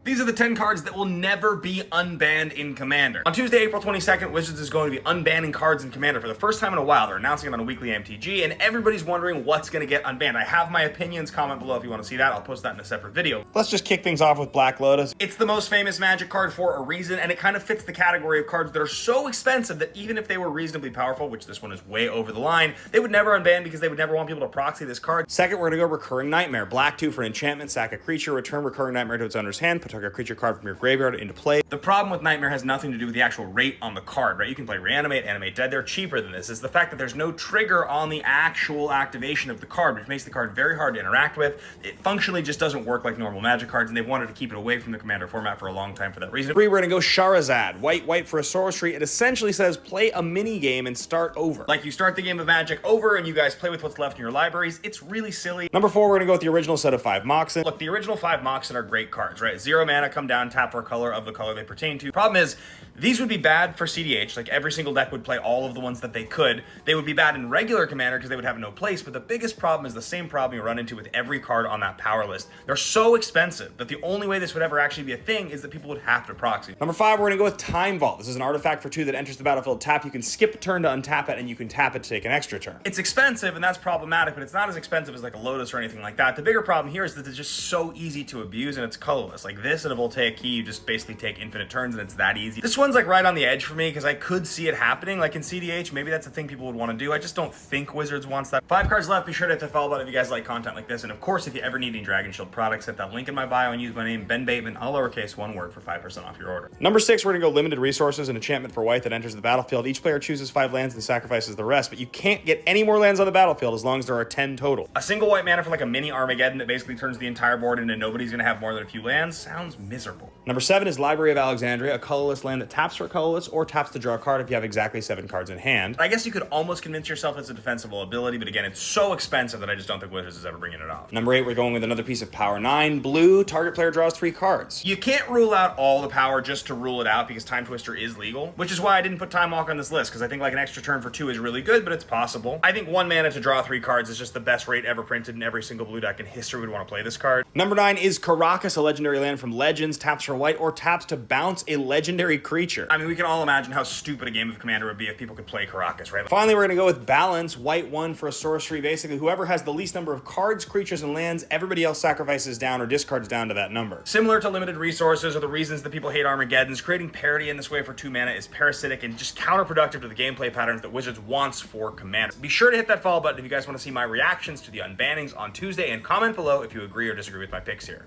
These are the 10 cards that will never be unbanned in Commander. On Tuesday, April 22nd, Wizards is going to be unbanning cards in Commander for the first time in a while. They're announcing it on a weekly MTG, and everybody's wondering what's going to get unbanned. I have my opinions. Comment below if you want to see that. I'll post that in a separate video. Let's just kick things off with Black Lotus. It's the most famous Magic card for a reason, and it kind of fits the category of cards that are so expensive that even if they were reasonably powerful, which this one is way over the line, they would never unban because they would never want people to proxy this card. Second, we're going to go Recurring Nightmare. Black 2 for an enchantment, sack a creature, return Recurring Nightmare to its owner's hand, put a creature card from your graveyard into play. The problem with Nightmare has nothing to do with the actual rate on the card, right? You can play Reanimate, Animate Dead, they're cheaper than this. It's the fact that there's no trigger on the actual activation of the card, which makes the card very hard to interact with. It functionally just doesn't work like normal Magic cards, and they've wanted to keep it away from the Commander format for a long time for that reason. 3, we're gonna go Charizard White for a sorcery. It essentially says play a mini game and start over. Like you start the game of Magic over and you guys play with what's left in your libraries. It's really silly. Number 4, we're gonna go with the original set of 5 Moxen. Look, the original 5 Moxen are great cards, right? 0 mana, come down, tap for a color of the color they pertain to. Problem is, these would be bad for CDH. Like every single deck would play all of the ones that they could. They would be bad in regular Commander because they would have no place, but the biggest problem is the same problem you run into with every card on that power list. They're so expensive that the only way this would ever actually be a thing is that people would have to proxy. Number 5, we're gonna go with Time Vault. This is an artifact for 2 that enters the battlefield tap. You can skip a turn to untap it, and you can tap it to take an extra turn. It's expensive, and that's problematic, but it's not as expensive as like a Lotus or anything like that. The bigger problem here is that it's just so easy to abuse, and it's colorless. Like this and a Voltaic Key, you just basically take infinite turns, and it's that easy. This one's like right on the edge for me because I could see it happening. Like in CDH, maybe that's a thing people would want to do. I just don't think Wizards wants that. 5 cards left. Be sure to hit the follow button if you guys like content like this. And of course, if you ever need any Dragon Shield products, hit that link in my bio and use my name, Ben Bateman, all lowercase, one word, for 5% off your order. Number 6, we're gonna go Limited Resources, an enchantment for white that enters the battlefield. Each player chooses 5 lands and sacrifices the rest, but you can't get any more lands on the battlefield as long as there are 10 total. A single white mana for like a mini Armageddon that basically turns the entire board into nobody's gonna have more than a few lands sounds miserable. Number 7 is Library of Alexandria, a colorless land that taps for colorless or taps to draw a card if you have exactly 7 cards in hand. I guess you could almost convince yourself it's a defensible ability, but again, it's so expensive that I just don't think Wizards is ever bringing it off. Number 8, we're going with another piece of power. 9, blue, target player draws 3 cards. You can't rule out all the power just to rule it out because Time Twister is legal, which is why I didn't put Time Walk on this list, because I think like an extra turn for 2 is really good, but it's possible. I think 1 mana to draw 3 cards is just the best rate ever printed, and every single blue deck in history would want to play this card. Number 9 is Caracus, a legendary land from Legends, taps for white or taps to bounce a legendary creature. I mean, we can all imagine how stupid a game of Commander would be if people could play Caracus, right? Finally, we're gonna go with Balance, white 1 for a sorcery. Basically, whoever has the least number of cards, creatures, and lands, everybody else sacrifices down or discards down to that number. Similar to Limited Resources or the reasons that people hate Armageddons, creating parity in this way for 2 mana is parasitic and just counterproductive to the gameplay patterns that Wizards wants for Commander. Be sure to hit that follow button if you guys want to see my reactions to the unbannings on Tuesday, and comment below if you agree or disagree with my picks here.